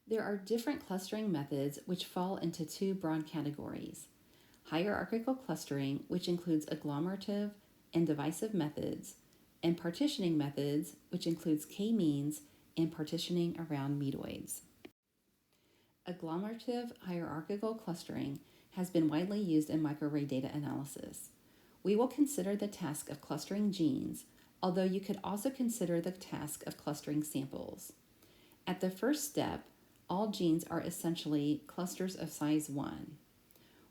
There are different clustering methods which fall into two broad categories: hierarchical clustering, which includes agglomerative and divisive methods, and partitioning methods, which includes k-means and partitioning around medoids. Agglomerative hierarchical clustering has been widely used in microarray data analysis. We will consider the task of clustering genes, although you could also consider the task of clustering samples. At the first step, all genes are essentially clusters of size 1.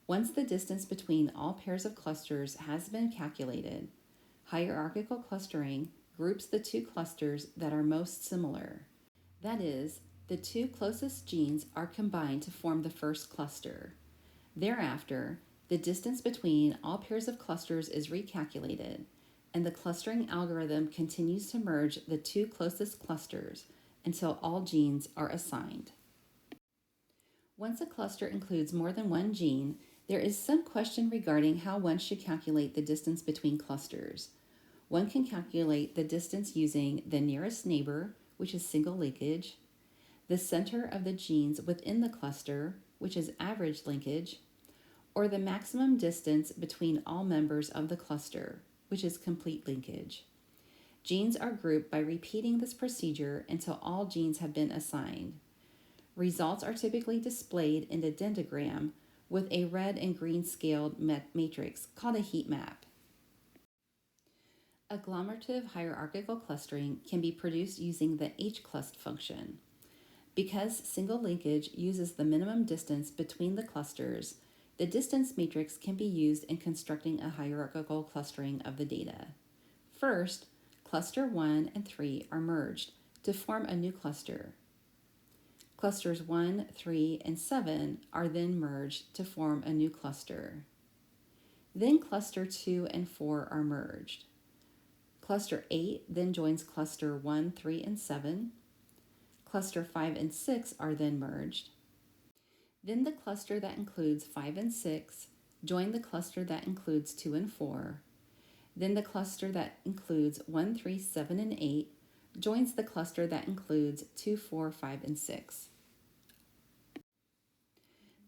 Once the distance between all pairs of clusters has been calculated, hierarchical clustering groups the two clusters that are most similar. That is, the two closest genes are combined to form the first cluster. Thereafter, the distance between all pairs of clusters is recalculated, and the clustering algorithm continues to merge the two closest clusters until all genes are assigned. Once a cluster includes more than one gene, there is some question regarding how one should calculate the distance between clusters. One can calculate the distance using the nearest neighbor, which is single linkage, the center of the genes within the cluster, which is average linkage, or the maximum distance between all members of the cluster, which is complete linkage. Genes are grouped by repeating this procedure until all genes have been assigned. Results are typically displayed in a dendrogram with a red and green scaled matrix called a heat map. Agglomerative hierarchical clustering can be produced using the hclust function. Because single linkage uses the minimum distance between the clusters, the distance matrix can be used in constructing a hierarchical clustering of the data. First, cluster 1 and 3 are merged to form a new cluster. Clusters 1, 3, and 7 are then merged to form a new cluster. Then cluster 2 and 4 are merged. Cluster 8 then joins cluster 1, 3, and 7. Cluster 5 and 6 are then merged. Then the cluster that includes 5 and 6 join the cluster that includes 2 and 4. Then the cluster that includes 1, 3, 7, and 8 joins the cluster that includes 2, 4, 5, and 6.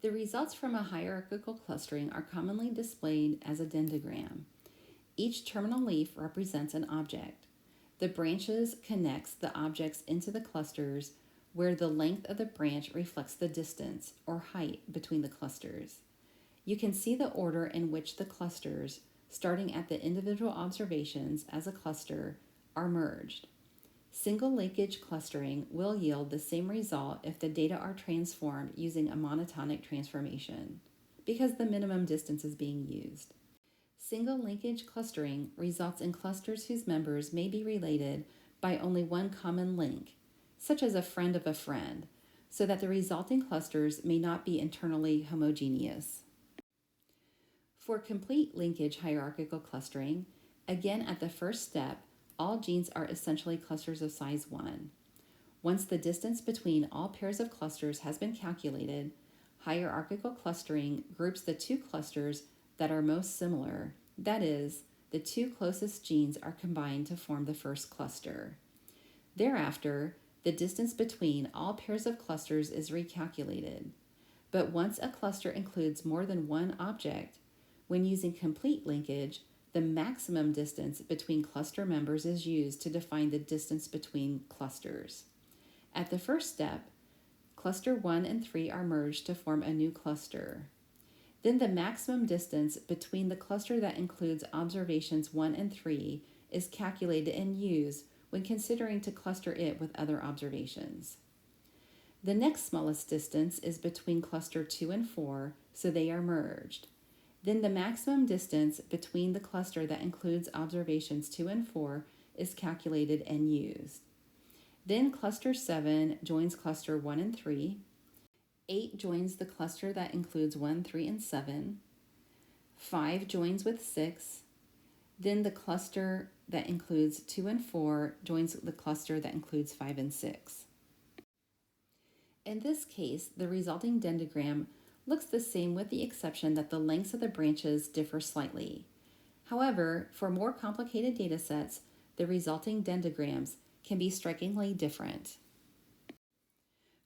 The results from a hierarchical clustering are commonly displayed as a dendrogram. Each terminal leaf represents an object. The branches connects the objects into the clusters where the length of the branch reflects the distance or height between the clusters. You can see the order in which the clusters, starting at the individual observations as a cluster, are merged. Single linkage clustering will yield the same result if the data are transformed using a monotonic transformation, because the minimum distance is being used. Single linkage clustering results in clusters whose members may be related by only one common link, such as a friend of a friend, so that the resulting clusters may not be internally homogeneous. For complete linkage hierarchical clustering, again at the first step, all genes are essentially clusters of size 1. Once the distance between all pairs of clusters has been calculated, hierarchical clustering groups the two clusters that are most similar, that is, the two closest genes are combined to form the first cluster. Thereafter, the distance between all pairs of clusters is recalculated. But once a cluster includes more than one object, when using complete linkage, the maximum distance between cluster members is used to define the distance between clusters. At the first step, cluster 1 and 3 are merged to form a new cluster. Then the maximum distance between the cluster that includes observations 1 and 3 is calculated and used when considering to cluster it with other observations. The next smallest distance is between cluster 2 and 4, so they are merged. Then the maximum distance between the cluster that includes observations 2 and 4 is calculated and used. Then cluster 7 joins cluster 1 and 3. 8 joins the cluster that includes 1, 3, and 7. 5 joins with 6. Then the cluster that includes 2 and 4 joins the cluster that includes 5 and 6. In this case, the resulting dendrogram looks the same with the exception that the lengths of the branches differ slightly. However, for more complicated data sets, the resulting dendrograms can be strikingly different.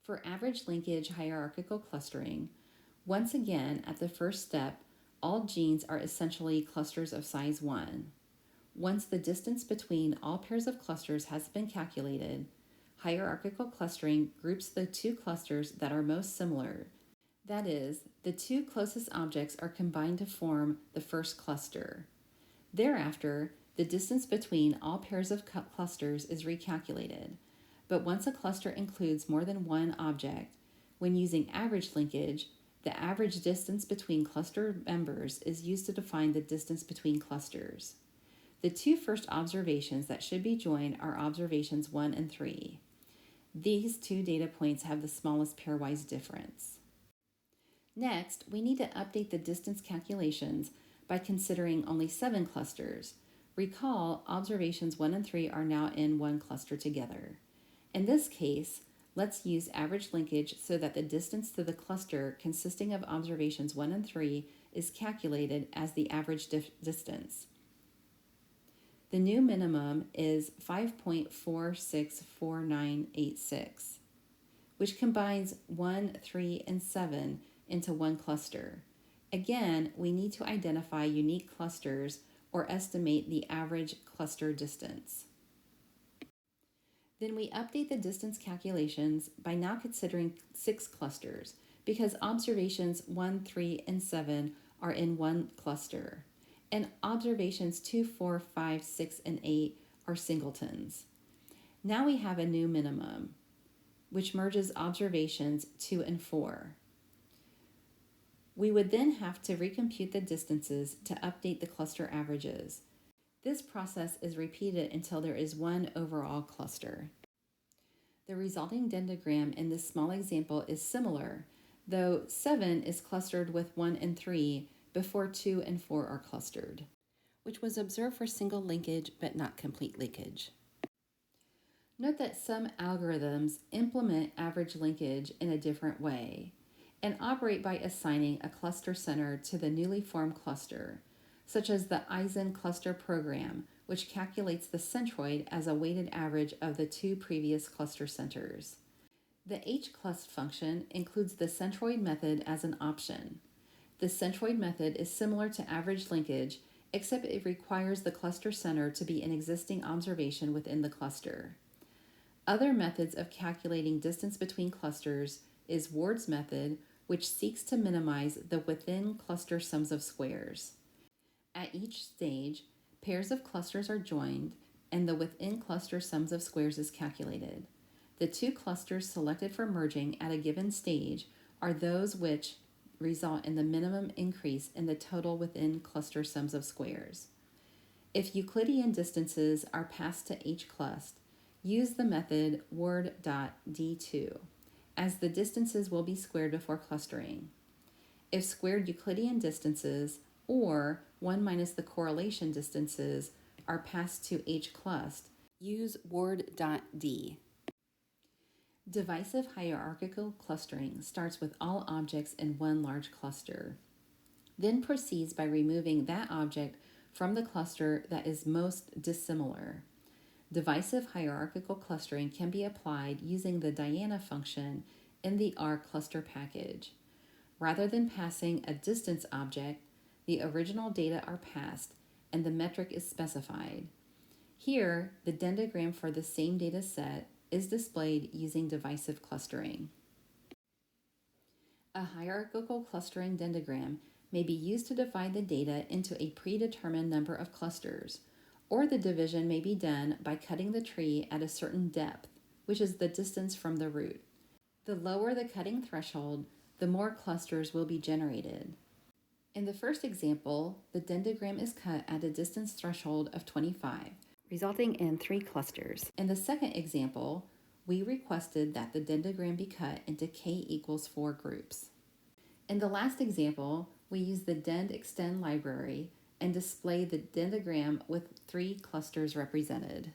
For average linkage hierarchical clustering, once again, at the first step, all genes are essentially clusters of size 1. Once the distance between all pairs of clusters has been calculated, hierarchical clustering groups the two clusters that are most similar. That is, the two closest objects are combined to form the first cluster. Thereafter, the distance between all pairs of clusters is recalculated. But once a cluster includes more than one object, when using average linkage, the average distance between cluster members is used to define the distance between clusters. The two first observations that should be joined are observations 1 and 3. These two data points have the smallest pairwise difference. Next, we need to update the distance calculations by considering only 7 clusters. Recall, observations 1 and 3 are now in one cluster together. In this case, let's use average linkage so that the distance to the cluster consisting of observations 1 and 3 is calculated as the average distance. The new minimum is 5.464986, which combines 1, 3, and 7 into one cluster. Again, we need to identify unique clusters or estimate the average cluster distance. Then we update the distance calculations by now considering 6 clusters because observations 1, 3, and 7 are in one cluster, and observations 2, 4, 5, 6, and 8 are singletons. Now we have a new minimum, which merges observations 2 and 4. We would then have to recompute the distances to update the cluster averages. This process is repeated until there is one overall cluster. The resulting dendrogram in this small example is similar, though 7 is clustered with 1 and 3 before 2 and 4 are clustered, which was observed for single linkage but not complete linkage. Note that some algorithms implement average linkage in a different way and operate by assigning a cluster center to the newly formed cluster, such as the Eisen cluster program, which calculates the centroid as a weighted average of the two previous cluster centers. The hclust function includes the centroid method as an option. The centroid method is similar to average linkage, except it requires the cluster center to be an existing observation within the cluster. Other methods of calculating distance between clusters is Ward's method, which seeks to minimize the within cluster sums of squares. At each stage, pairs of clusters are joined and the within cluster sums of squares is calculated. The two clusters selected for merging at a given stage are those which result in the minimum increase in the total within cluster sums of squares. If Euclidean distances are passed to hclust, use the method ward.d2, as the distances will be squared before clustering. If squared Euclidean distances, or 1 minus the correlation distances, are passed to hclust, use ward.d. Divisive hierarchical clustering starts with all objects in one large cluster, then proceeds by removing that object from the cluster that is most dissimilar. Divisive hierarchical clustering can be applied using the Diana function in the R cluster package. Rather than passing a distance object, the original data are passed and the metric is specified. Here, the dendrogram for the same data set is displayed using divisive clustering. A hierarchical clustering dendrogram may be used to divide the data into a predetermined number of clusters, or the division may be done by cutting the tree at a certain depth, which is the distance from the root. The lower the cutting threshold, the more clusters will be generated. In the first example, the dendrogram is cut at a distance threshold of 25, resulting in 3 clusters. In the second example, we requested that the dendrogram be cut into k equals 4 groups. In the last example, we used the dend_extend library and display the dendrogram with 3 clusters represented.